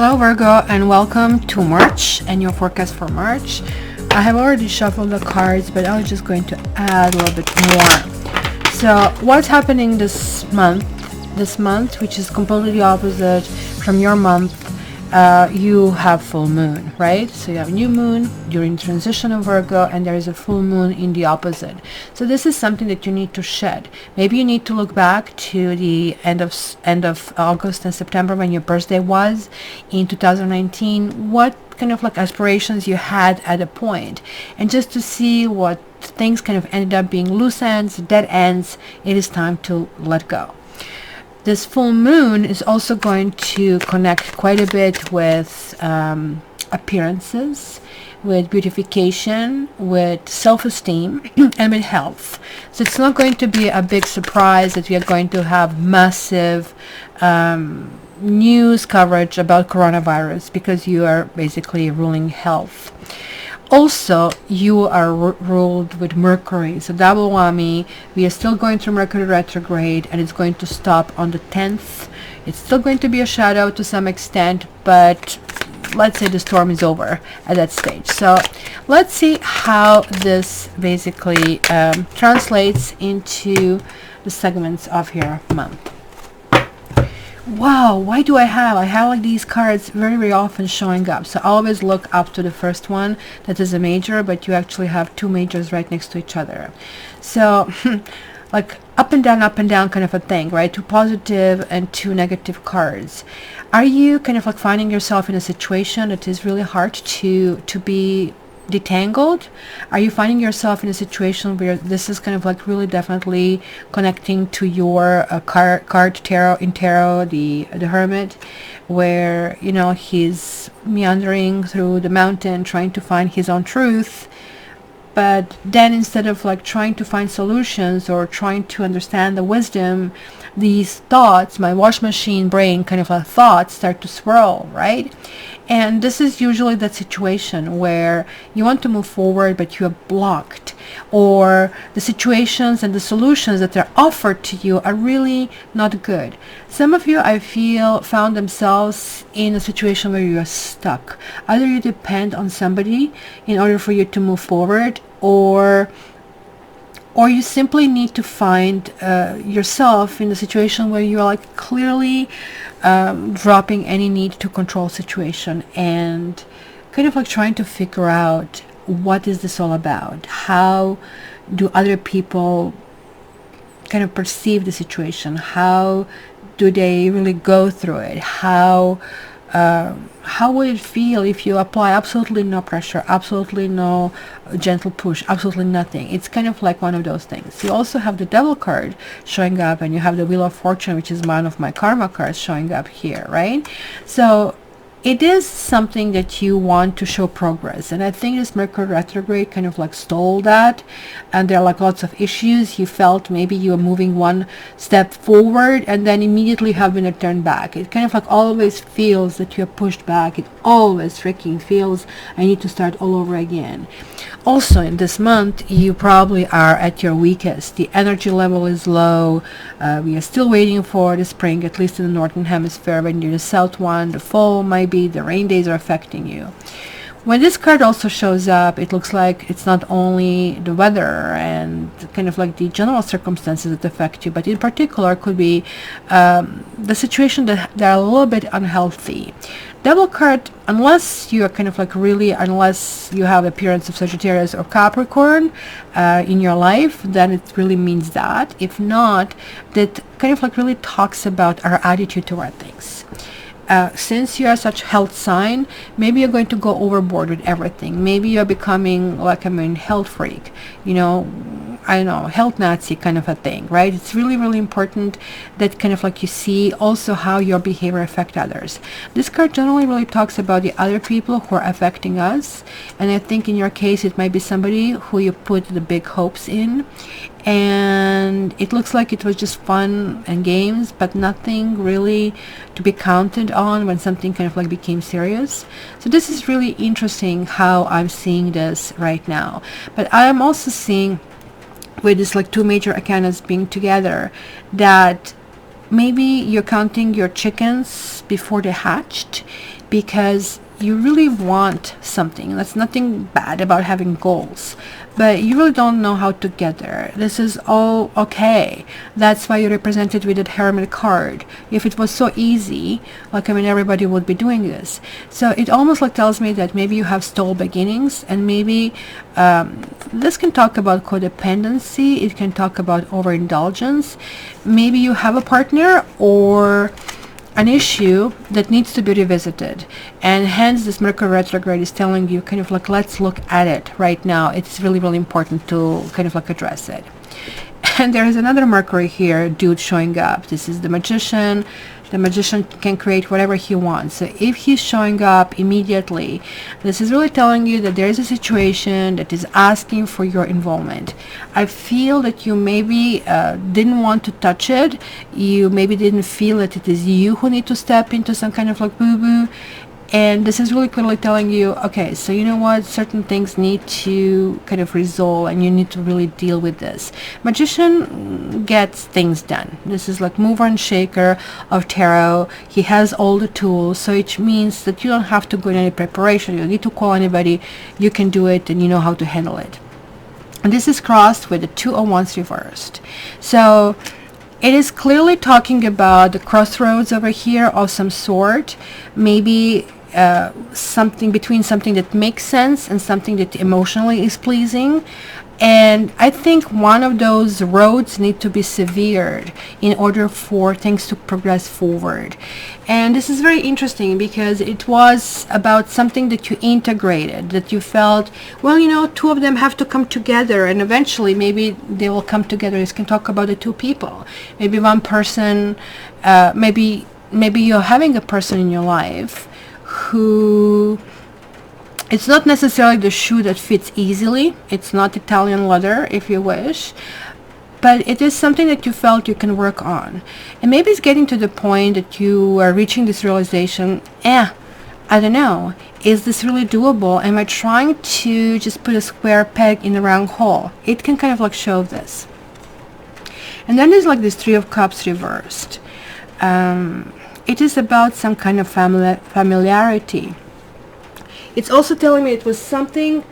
Hello Virgo, and welcome to March and your forecast for March. I have already shuffled the cards, but I'm just going to add a little bit more. So what's happening this month, which is completely opposite from your month, you have full moon, right? So you have new moon during transition of Virgo, and there is a full moon in the opposite. So this is something that you need to shed. Maybe you need to look back to the end of August and September when your birthday was in 2019. What kind of like aspirations you had at a point, and just to see what things kind of ended up being loose ends, dead ends. It is time to let go. This full moon is also going to connect quite a bit with appearances, with beautification, with self-esteem, and with health. So it's not going to be a big surprise that we are going to have massive news coverage about coronavirus, because you are basically ruling health. Also, you are ruled with Mercury, so double whammy. We are still going through Mercury retrograde, and it's going to stop on the 10th. It's still going to be a shadow to some extent, but let's say the storm is over at that stage. So let's see how this basically translates into the segments of your month. Wow, why do I have like these cards very often showing up? So always look up to the first one that is a major, but you actually have two majors right next to each other. So like up and down kind of a thing, right? Two positive and two negative cards. Are you kind of like finding yourself in a situation that is really hard to be detangled? Are you finding yourself in a situation where this is kind of like really definitely connecting to your card tarot, the Hermit, where, you know, he's meandering through the mountain trying to find his own truth, but then instead of like trying to find solutions or trying to understand the wisdom, these thoughts, my wash machine brain kind of thoughts start to swirl, right? And this is usually that situation where you want to move forward, but you are blocked, or the situations and the solutions that are offered to you are really not good. Some of you, I feel, found themselves in a situation where you are stuck. Either you depend on somebody in order for you to move forward, or you simply need to find yourself in a situation where you are like clearly dropping any need to control situation, and kind of like trying to figure out what is this all about. How do other people kind of perceive the situation? How do they really go through it? How would it feel if you apply absolutely no pressure, absolutely no gentle push, absolutely nothing? It's kind of like one of those things. You also have the Devil card showing up, and you have the Wheel of Fortune, which is one of my karma cards, showing up here, right? So it is something that you want to show progress, and I think this Mercury retrograde kind of like stole that, and there are like lots of issues. You felt maybe you were moving one step forward and then immediately having a turn back. It kind of like always feels that you're pushed back. It always freaking feels I need to start all over again. Also in this month, you probably are at your weakest. The energy level is low. We are still waiting for the spring, at least in the northern hemisphere. When you're the south one, the fall might be, the rain days are affecting you. When this card also shows up, it looks like it's not only the weather and kind of like the general circumstances that affect you, but in particular could be the situation that they're a little bit unhealthy. Devil card, unless you are kind of like really, unless you have appearance of Sagittarius or Capricorn in your life, then it really means that. If not, that kind of like really talks about our attitude toward things. Since you are such health sign, maybe you're going to go overboard with everything. Maybe you're becoming like health freak, you know, I don't know, health Nazi kind of a thing, right? It's really important that kind of like you see also how your behavior affect others. This card generally really talks about the other people who are affecting us, and I think in your case it might be somebody who you put the big hopes in, and it looks like it was just fun and games, but nothing really to be counted on when something kind of like became serious. So this is really interesting how I'm seeing this right now. But I'm also seeing with this like two major arcanas being together that maybe you're counting your chickens before they hatched. because you really want something. That's nothing bad about having goals, but you really don't know how to get there. This is all okay. That's why you represented with the Hermit card. If it was so easy, like, I mean, everybody would be doing this. So it almost like tells me that maybe you have stalled beginnings, and maybe this can talk about codependency. It can talk about overindulgence. Maybe you have a partner or an issue that needs to be revisited, and hence this Mercury retrograde is telling you kind of like, let's look at it right now. It's really, really important to kind of like address it. And there is another Mercury here, dude, showing up. This is the Magician. The Magician can create whatever he wants. So if he's showing up immediately, this is really telling you that there is a situation that is asking for your involvement. I feel that you maybe didn't want to touch it. You maybe didn't feel that it is you who need to step into some kind of like boo-boo. And this is really clearly telling you, okay, so you know what, certain things need to kind of resolve, and you need to really deal with this. Magician gets things done. This is like mover and shaker of tarot. He has all the tools, so it means that you don't have to go in any preparation. You don't need to call anybody. You can do it, and you know how to handle it. And this is crossed with the 2 of Wands reversed. So it is clearly talking about the crossroads over here of some sort. Maybe something between something that makes sense and something that emotionally is pleasing. And I think one of those roads need to be severed in order for things to progress forward. And this is very interesting because it was about something that you integrated, that you felt, well, you know, 2 of them have to come together, and eventually maybe they will come together. You can talk about the 2 people. Maybe one person, maybe you're having a person in your life who, it's not necessarily the shoe that fits easily. It's not Italian leather, if you wish, but it is something that you felt you can work on. And maybe it's getting to the point that you are reaching this realization, I don't know, is this really doable? Am I trying to just put a square peg in a round hole? It can kind of like show this. And then there's like this 3 of Cups reversed. It is about some kind of familiarity. It's also telling me it was something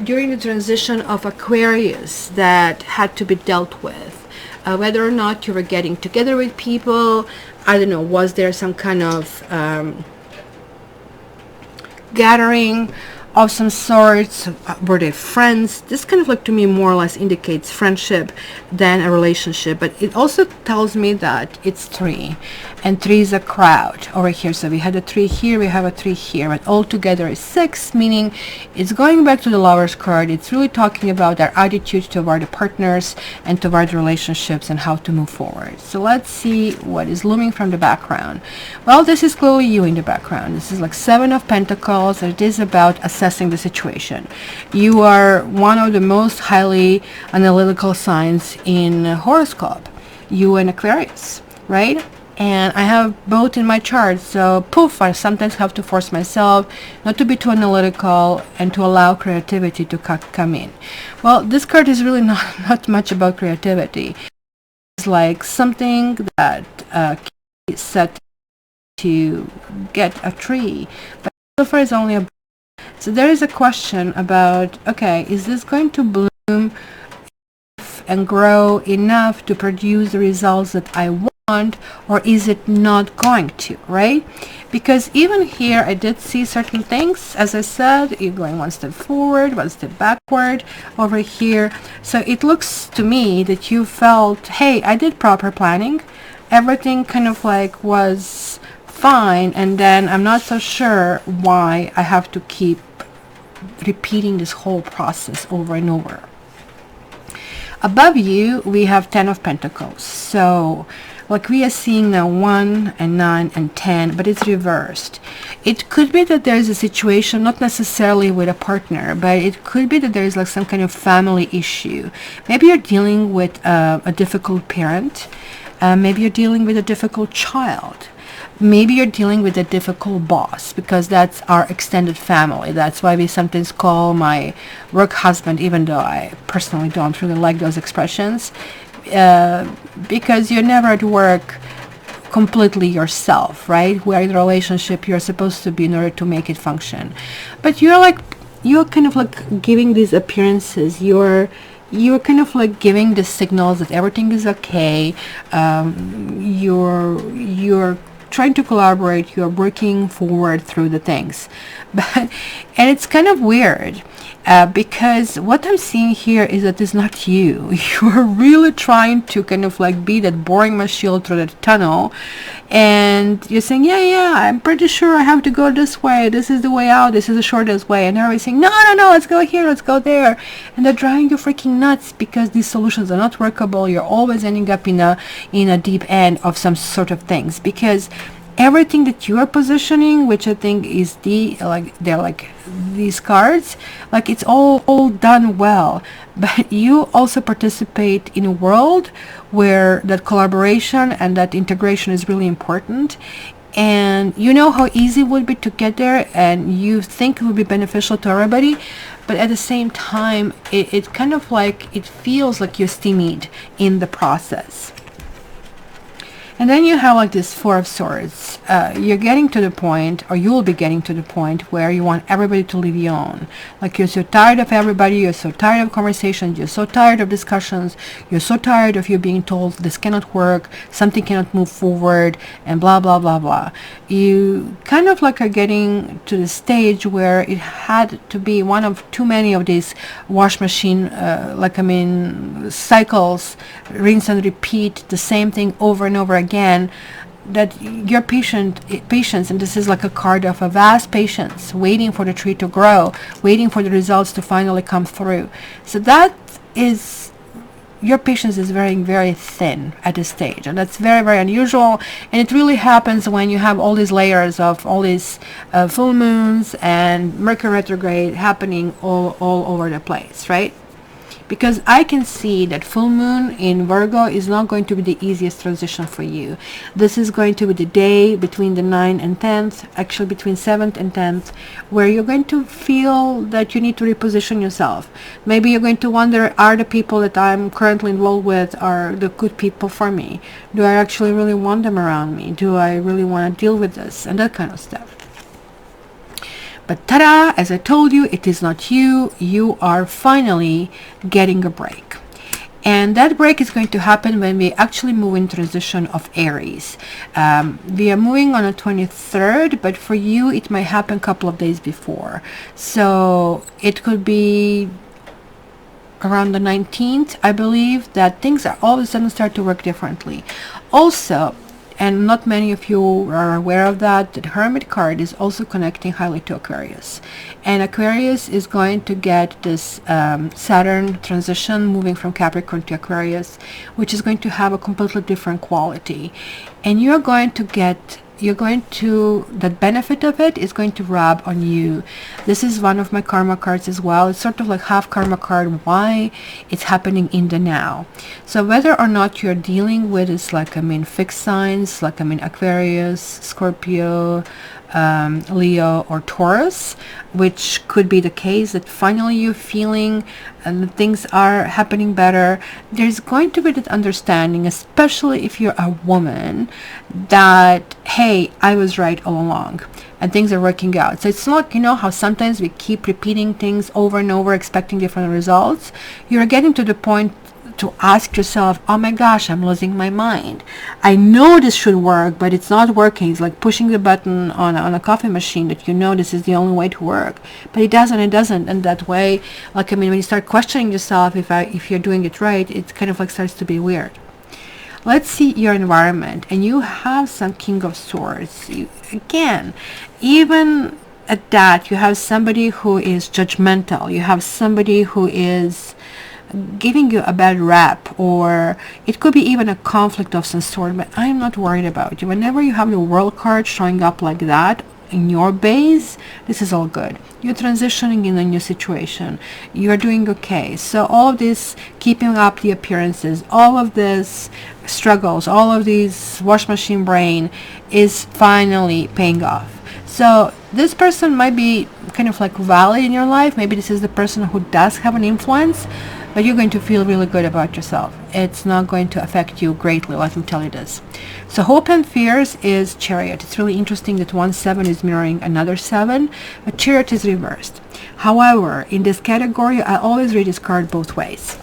during the transition of Aquarius that had to be dealt with. Whether or not you were getting together with people, I don't know, was there some kind of gathering of some sorts? Were they friends? This kind of like, to me, more or less indicates friendship than a relationship, but it also tells me that it's 3, and 3 is a crowd over here. So we had a 3 here, we have a 3 here, but all together is 6, meaning it's going back to the Lover's card. It's really talking about our attitude toward the partners and toward the relationships and how to move forward. So let's see what is looming from the background. Well, this is clearly you in the background. This is like 7 of Pentacles. It is about assessing the situation. You are one of the most highly analytical signs in horoscope, you and Aquarius, right? And I have both in my chart, so poof, I sometimes have to force myself not to be too analytical and to allow creativity to come in. Well, this card is really not much about creativity. It's like something that is set to get a tree, but so far it's only a. So there is a question about, okay, is this going to bloom and grow enough to produce the results that I want, or is it not going to, right? Because even here I did see certain things. As I said, you're going one step forward, one step backward over here. So it looks to me that you felt, hey, I did proper planning, everything kind of like was fine, and then I'm not so sure why I have to keep repeating this whole process over and over. Above you we have 10 of Pentacles. So like we are seeing now 1 and 9 and 10, but it's reversed. It could be that there is a situation, not necessarily with a partner, but it could be that there is like some kind of family issue. Maybe you're dealing with a difficult parent. Maybe you're dealing with a difficult child. Maybe you're dealing with a difficult boss, because that's our extended family. That's why we sometimes call my work husband, even though I personally don't really like those expressions, because you're never at work completely yourself, right? Where in the relationship you're supposed to be in order to make it function. But you're kind of like giving these appearances. You're kind of like giving the signals that everything is okay. You're trying to collaborate. You're working forward through the things, but and it's kind of weird. Because what I'm seeing here is that it's not you. You're really trying to kind of like be that boring machine through the tunnel, and you're saying, yeah, I'm pretty sure I have to go this way. This is the way out. This is the shortest way. And everybody's saying, no, let's go here, let's go there. And they're driving you freaking nuts because these solutions are not workable. You're always ending up in a deep end of some sort of things, because everything that you are positioning, which I think is they're like these cards, like it's all done well, but you also participate in a world where that collaboration and that integration is really important, and you know how easy it would be to get there, and you think it would be beneficial to everybody, but at the same time it kind of like it feels like you're stymied in the process. And then you have like this Four of Swords. You're getting to the point, or you will be getting to the point, where you want everybody to leave you alone. Like you're so tired of everybody, you're so tired of conversations, you're so tired of discussions, you're so tired of you being told this cannot work, something cannot move forward, and blah, blah, blah, blah. You kind of like are getting to the stage where it had to be one of too many of these wash machine, cycles, rinse and repeat the same thing over and over again, that your patience, and this is like a card of a vast patience, waiting for the tree to grow, waiting for the results to finally come through. So that is, your patience is very, very thin at this stage, and that's very, very unusual. And it really happens when you have all these layers of all these full moons and Mercury retrograde happening all over the place, right? Because I can see that full moon in Virgo is not going to be the easiest transition for you. This is going to be the day between the 9th and 10th, actually between 7th and 10th, where you're going to feel that you need to reposition yourself. Maybe you're going to wonder, are the people that I'm currently involved with are the good people for me? Do I actually really want them around me? Do I really want to deal with this? And that kind of stuff. But ta-da, as I told you, it is not you. You are finally getting a break. And that break is going to happen when we actually move in transition of Aries. We are moving on the 23rd, but for you, it might happen a couple of days before. So it could be around the 19th, I believe, that things are all of a sudden start to work differently. Also, and not many of you are aware of that, the Hermit card is also connecting highly to Aquarius. And Aquarius is going to get this Saturn transition moving from Capricorn to Aquarius, which is going to have a completely different quality. And that benefit of it is going to rub on you. This is one of my karma cards as well. It's sort of like half karma card, why it's happening in the now. So whether or not you're dealing with is fixed signs, Aquarius, Scorpio, Leo or Taurus, which could be the case that finally you're feeling and things are happening better, there's going to be that understanding, especially if you're a woman, that hey, I was right all along and things are working out. So it's not, how sometimes we keep repeating things over and over expecting different results. You're getting to the point to ask yourself, oh my gosh, I'm losing my mind. I know this should work, but it's not working. It's like pushing the button on a coffee machine that this is the only way to work, but it doesn't. And that way, when you start questioning yourself if you're doing it right, it kind of starts to be weird. Let's see your environment, and you have some King of Swords. Again, even at that, you have somebody who is judgmental. You have somebody who is giving you a bad rap, or it could be even a conflict of some sort, but I'm not worried about you. Whenever you have the World card showing up like that in your base, this is all good. You're transitioning in a new situation. You're doing okay. So all of this keeping up the appearances, all of this struggles, all of these wash machine brain is finally paying off. So this person might be kind of valid in your life. Maybe this is the person who does have an influence, but you're going to feel really good about yourself. It's not going to affect you greatly, let me tell you this. So hope and fears is Chariot. It's really interesting that 1/7 is mirroring another 7, but Chariot is reversed. However, in this category, I always read this card both ways.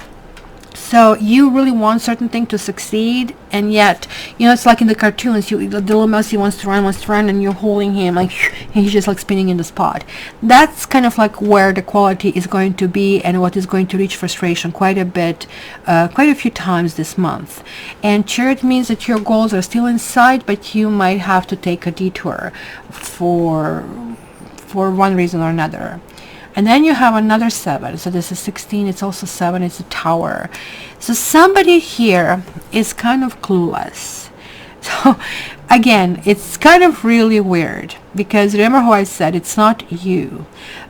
So you really want certain thing to succeed, and yet, you know, it's like in the cartoons, the little mouse, he wants to run, and you're holding him like, and he's just like spinning in the spot. That's kind of like where the quality is going to be, and what is going to reach frustration quite a bit, quite a few times this month. And Chariot means that your goals are still in sight, but you might have to take a detour for one reason or another. And then you have another 7. So this is 16. It's also 7. It's a Tower. So somebody here is kind of clueless. So again, it's kind of really weird, because remember how I said it's not you,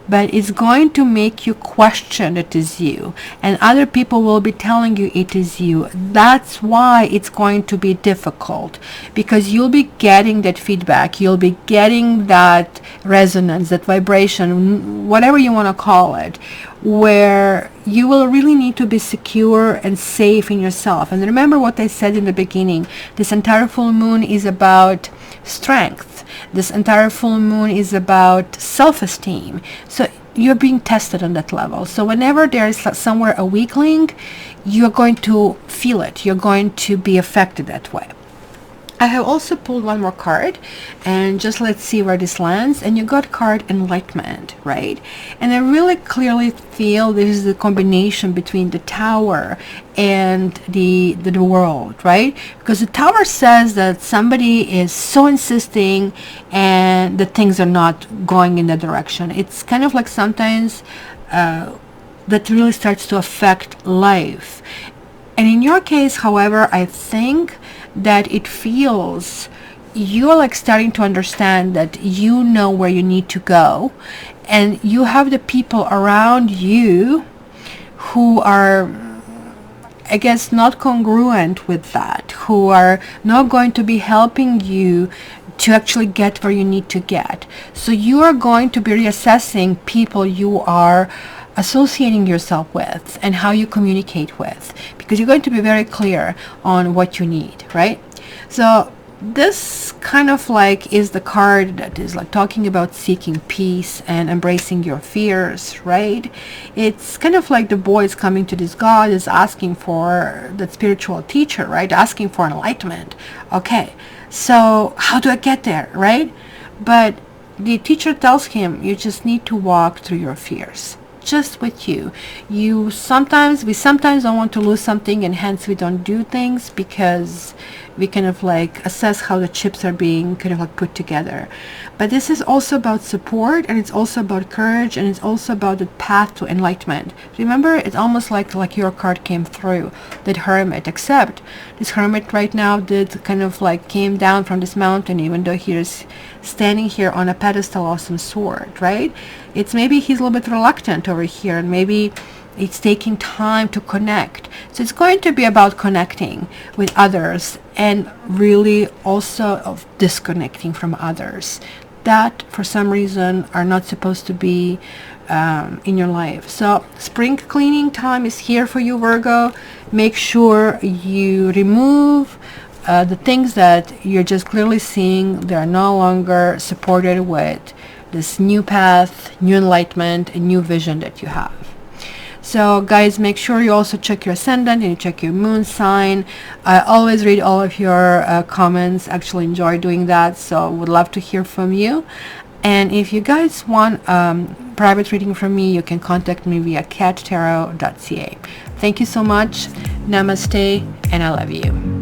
but it's going to make you question it is you, and other people will be telling you it is you. That's why it's going to be difficult, because you'll be getting that feedback, you'll be getting that resonance, that vibration, whatever you want to call it, where you will really need to be secure and safe in yourself. And remember what I said in the beginning, this entire full moon is about strength. This entire full moon is about self-esteem. So you're being tested on that level. So whenever there is somewhere a weak link, you're going to feel it. You're going to be affected that way. I have also pulled one more card, and just let's see where this lands. And you got card Enlightenment, right? And I really clearly feel this is the combination between the Tower and the World, right? Because the Tower says that somebody is so insisting and that things are not going in that direction. It's kind of like sometimes that really starts to affect life. And in your case, however, I think that it feels you're like starting to understand that you know where you need to go, and you have the people around you who are, I guess, not congruent with that, who are not going to be helping you to actually get where you need to get. So you are going to be reassessing people you are associating yourself with and how you communicate with, because you're going to be very clear on what you need, right? So this kind of like is the card that is like talking about seeking peace and embracing your fears, right? It's kind of like the boy is coming to this God, is asking for that spiritual teacher, right? Asking for enlightenment. Okay, so how do I get there, right? But the teacher tells him, you just need to walk through your fears. Just with you. We sometimes don't want to lose something, and hence we don't do things, because we kind of like assess how the chips are being kind of like put together. But this is also about support, and it's also about courage, and it's also about the path to enlightenment. Remember, it's almost like your card came through, that Hermit, except this Hermit right now did kind of like came down from this mountain, even though he is standing here on a pedestal of some sort, right? It's maybe he's a little bit reluctant over here, and maybe it's taking time to connect. So it's going to be about connecting with others, and really also of disconnecting from others that for some reason are not supposed to be in your life. So spring cleaning time is here for you, Virgo. Make sure you remove the things that you're just clearly seeing they are no longer supported with this new path, new enlightenment, and new vision that you have. So guys, make sure you also check your ascendant and you check your moon sign. I always read all of your comments. Actually enjoy doing that, so would love to hear from you. And if you guys want private reading from me, you can contact me via cattarot.ca. Thank you so much. Namaste, and I love you.